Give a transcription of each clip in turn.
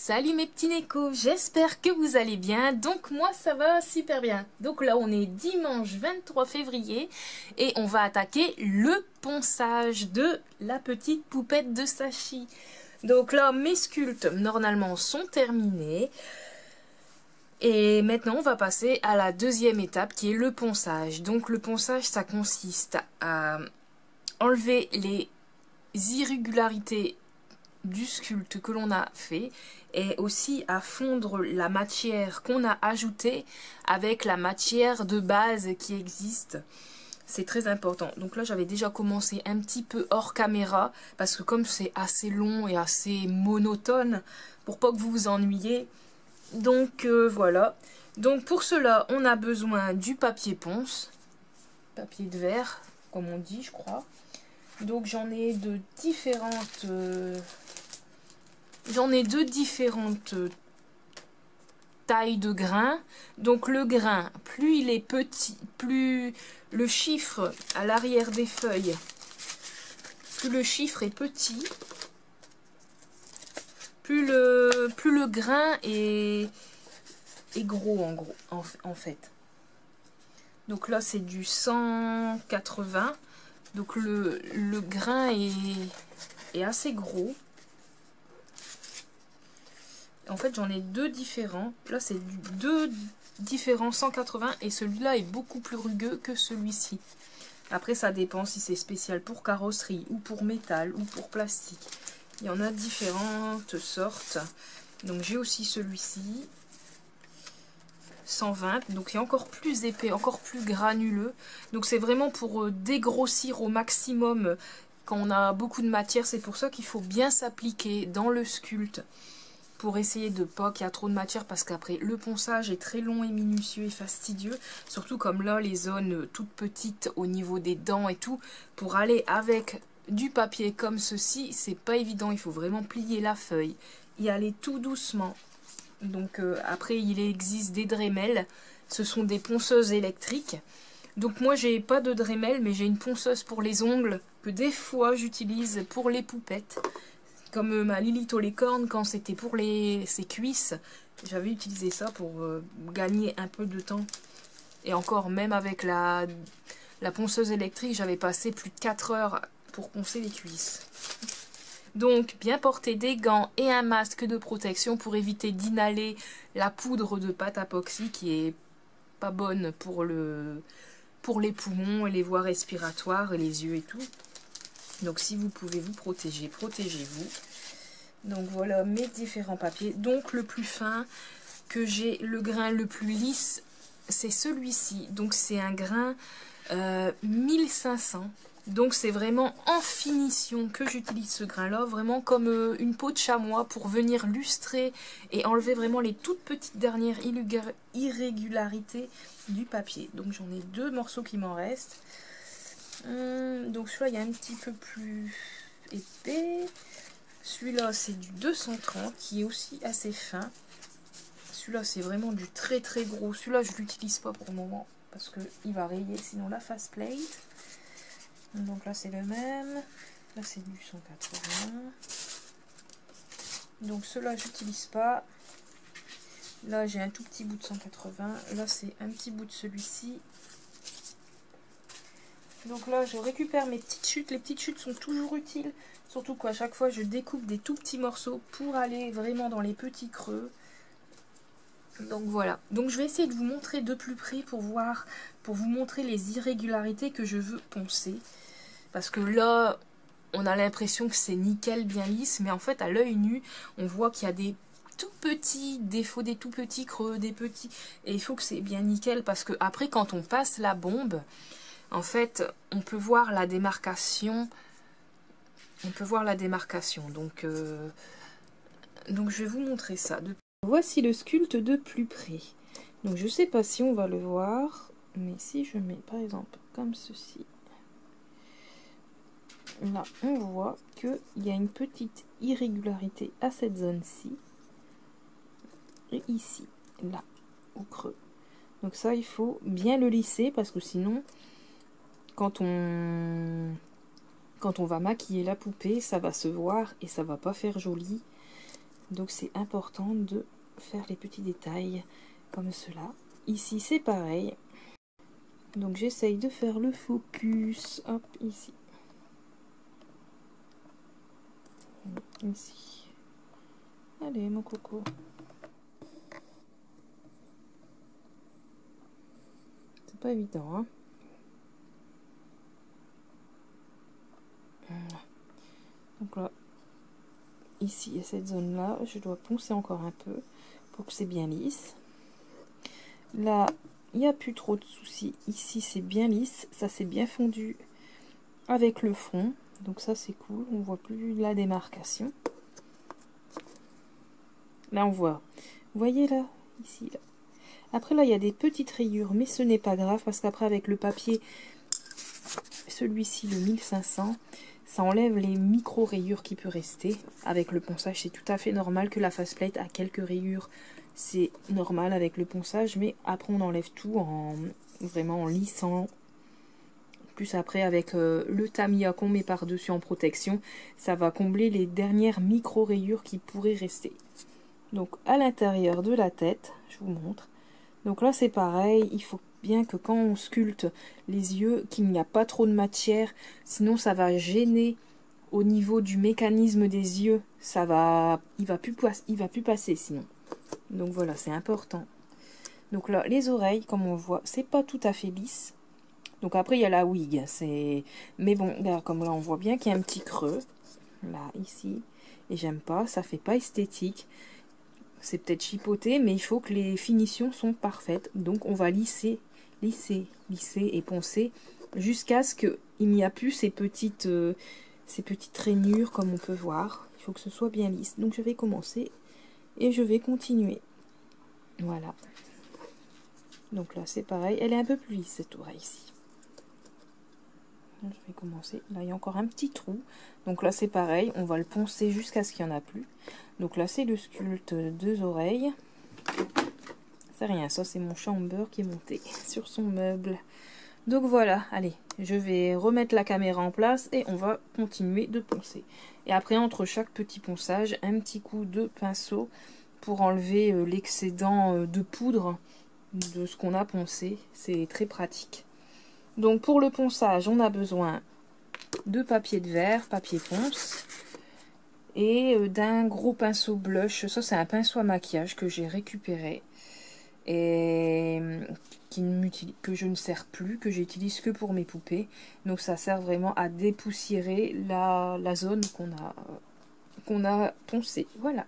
Salut mes petits nécos, j'espère que vous allez bien. Donc moi ça va super bien. Donc là on est dimanche 23 février et on va attaquer le ponçage de la petite poupette de Sachi. Donc là mes sculptes normalement sont terminés. Et maintenant on va passer à la deuxième étape qui est le ponçage. Donc le ponçage ça consiste à enlever les irrégularités du sculpte que l'on a fait et aussi à fondre la matière qu'on a ajoutée avec la matière de base qui existe. C'est très important. Donc là j'avais déjà commencé un petit peu hors caméra parce que comme c'est assez long et assez monotone pour pas que vous vous ennuyiez. Donc voilà. Donc pour cela on a besoin du papier ponce, papier de verre comme on dit je crois. Donc j'en ai de différentes tailles de grains. Donc le grain, plus il est petit, plus le chiffre à l'arrière des feuilles, plus le chiffre est petit, plus le grain est gros en fait. Donc là c'est du 180. Donc le grain est assez gros. En fait j'en ai deux différents. Là c'est deux différents 180 et celui-là est beaucoup plus rugueux que celui-ci. Après ça dépend si c'est spécial pour carrosserie ou pour métal ou pour plastique. Il y en a différentes sortes. Donc j'ai aussi celui-ci. 120, donc il est encore plus épais, encore plus granuleux. Donc c'est vraiment pour dégrossir au maximum quand on a beaucoup de matière. C'est pour ça qu'il faut bien s'appliquer dans le sculpte pour essayer de pas qu'il y a trop de matière, parce qu'après le ponçage est très long et minutieux et fastidieux. Surtout comme là les zones toutes petites au niveau des dents et tout, pour aller avec du papier comme ceci, c'est pas évident. Il faut vraiment plier la feuille, y aller tout doucement. Donc après il existe des Dremel, ce sont des ponceuses électriques. Donc moi j'ai pas de Dremel mais j'ai une ponceuse pour les ongles que des fois j'utilise pour les poupettes. Comme ma Lilith aux licornes quand c'était pour ses cuisses, j'avais utilisé ça pour gagner un peu de temps. Et encore même avec la ponceuse électrique j'avais passé plus de 4 heures pour poncer les cuisses. Donc bien porter des gants et un masque de protection pour éviter d'inhaler la poudre de pâte à epoxy qui est pas bonne pour les poumons et les voies respiratoires et les yeux et tout. Donc si vous pouvez vous protéger, protégez-vous. Donc voilà mes différents papiers. Donc le plus fin que j'ai, le grain le plus lisse, c'est celui-ci. Donc c'est un grain 1500. Donc c'est vraiment en finition que j'utilise ce grain là, vraiment comme une peau de chamois pour venir lustrer et enlever vraiment les toutes petites dernières irrégularités du papier. Donc j'en ai deux morceaux qui m'en restent. Donc celui-là il est un petit peu plus épais. Celui-là c'est du 230 qui est aussi assez fin. Celui-là c'est vraiment du très très gros. Celui-là je l'utilise pas pour le moment parce qu'il va rayer sinon la faceplate. Donc là c'est le même, là c'est du 180, donc ceux-là j'utilise pas. Là j'ai un tout petit bout de 180, là c'est un petit bout de celui-ci. Donc là je récupère mes petites chutes, les petites chutes sont toujours utiles, surtout qu'à chaque fois je découpe des tout petits morceaux pour aller vraiment dans les petits creux. Donc voilà, donc je vais essayer de vous montrer de plus près pour vous montrer les irrégularités que je veux poncer. Parce que là, on a l'impression que c'est nickel, bien lisse, mais en fait à l'œil nu, on voit qu'il y a des tout petits défauts, des tout petits creux, des petits... Et il faut que c'est bien nickel parce que après quand on passe la bombe, en fait, on peut voir la démarcation. Donc je vais vous montrer ça. Voici le sculpte de plus près. Donc je sais pas si on va le voir, mais si je mets par exemple comme ceci, là on voit qu'il y a une petite irrégularité à cette zone-ci et ici, là, au creux. Donc ça il faut bien le lisser parce que sinon quand on va maquiller la poupée, ça va se voir et ça va pas faire joli. Donc c'est important de faire les petits détails comme cela. Ici c'est pareil. Donc j'essaye de faire le focus. Hop, ici. Ici. Allez mon coco. C'est pas évident, hein. Donc là, ici, à cette zone-là, je dois poncer encore un peu pour que c'est bien lisse. Là, il n'y a plus trop de soucis. Ici, c'est bien lisse. Ça, c'est bien fondu avec le fond. Donc ça, c'est cool. On voit plus la démarcation. Là, on voit. Vous voyez là, ici, là. Après, là, il y a des petites rayures, mais ce n'est pas grave parce qu'après, avec le papier, celui-ci, le 1500, ça enlève les micro-rayures qui peuvent rester. Avec le ponçage, c'est tout à fait normal que la faceplate a quelques rayures. C'est normal avec le ponçage, mais après, on enlève tout en vraiment en lissant. Plus après, avec le Tamiya qu'on met par-dessus en protection, ça va combler les dernières micro-rayures qui pourraient rester. Donc, à l'intérieur de la tête, je vous montre. Donc là, c'est pareil, il faut bien que quand on sculpte les yeux, qu'il n'y a pas trop de matière, sinon ça va gêner au niveau du mécanisme des yeux, il va plus passer sinon. Donc voilà, c'est important. Donc là, les oreilles, comme on voit, c'est pas tout à fait lisse. Donc après, il y a la wig, mais bon, regarde, comme là, on voit bien qu'il y a un petit creux, là, ici, et j'aime pas, ça fait pas esthétique. C'est peut-être chipoté, mais il faut que les finitions sont parfaites. Donc on va lisser et poncer jusqu'à ce qu'il n'y a plus ces petites rainures comme on peut voir. Il faut que ce soit bien lisse. Donc je vais commencer et je vais continuer. Voilà. Donc là c'est pareil. Elle est un peu plus lisse cette oreille ici. Je vais commencer. Là il y a encore un petit trou. Donc là c'est pareil. On va le poncer jusqu'à ce qu'il n'y en a plus. Donc là c'est le sculpte 2 oreilles. C'est rien, ça c'est mon chamber qui est monté sur son meuble. Donc voilà, allez, je vais remettre la caméra en place et on va continuer de poncer. Et après, entre chaque petit ponçage, un petit coup de pinceau pour enlever l'excédent de poudre de ce qu'on a poncé. C'est très pratique. Donc pour le ponçage, on a besoin de papier de verre, papier ponce, et d'un gros pinceau blush. Ça c'est un pinceau à maquillage que j'ai récupéré et que je ne sers plus, que j'utilise que pour mes poupées. Donc ça sert vraiment à dépoussiérer la zone qu'on a poncée. Voilà.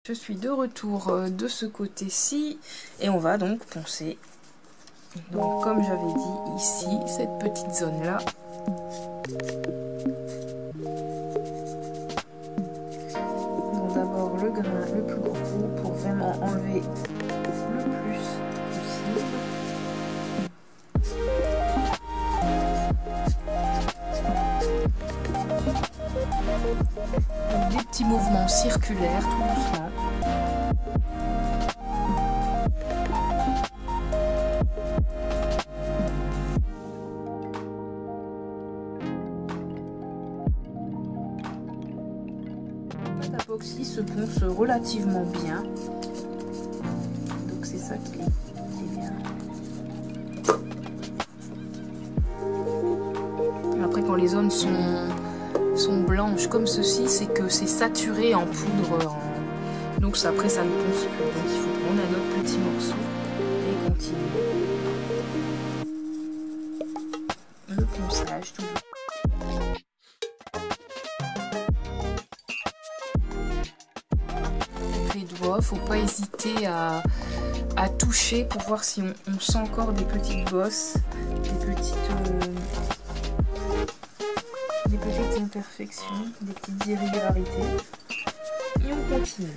Je suis de retour de ce côté-ci et on va donc poncer. Donc comme j'avais dit ici, cette petite zone-là. Donc d'abord le grain le plus gros pour vraiment enlever le plus possible. Donc des petits mouvements circulaires tout doucement. La pâte à epoxy se ponce relativement bien. Donc c'est ça qui est bien. Après quand les zones sont blanches comme ceci, c'est que c'est saturé en poudre. Donc après ça ne ponce plus. Donc il faut prendre un autre petit morceau et continuer le ponçage tout doucement. Les doigts, faut pas hésiter à toucher pour voir si on sent encore des petites bosses, des petites imperfections, des petites irrégularités. Et on continue.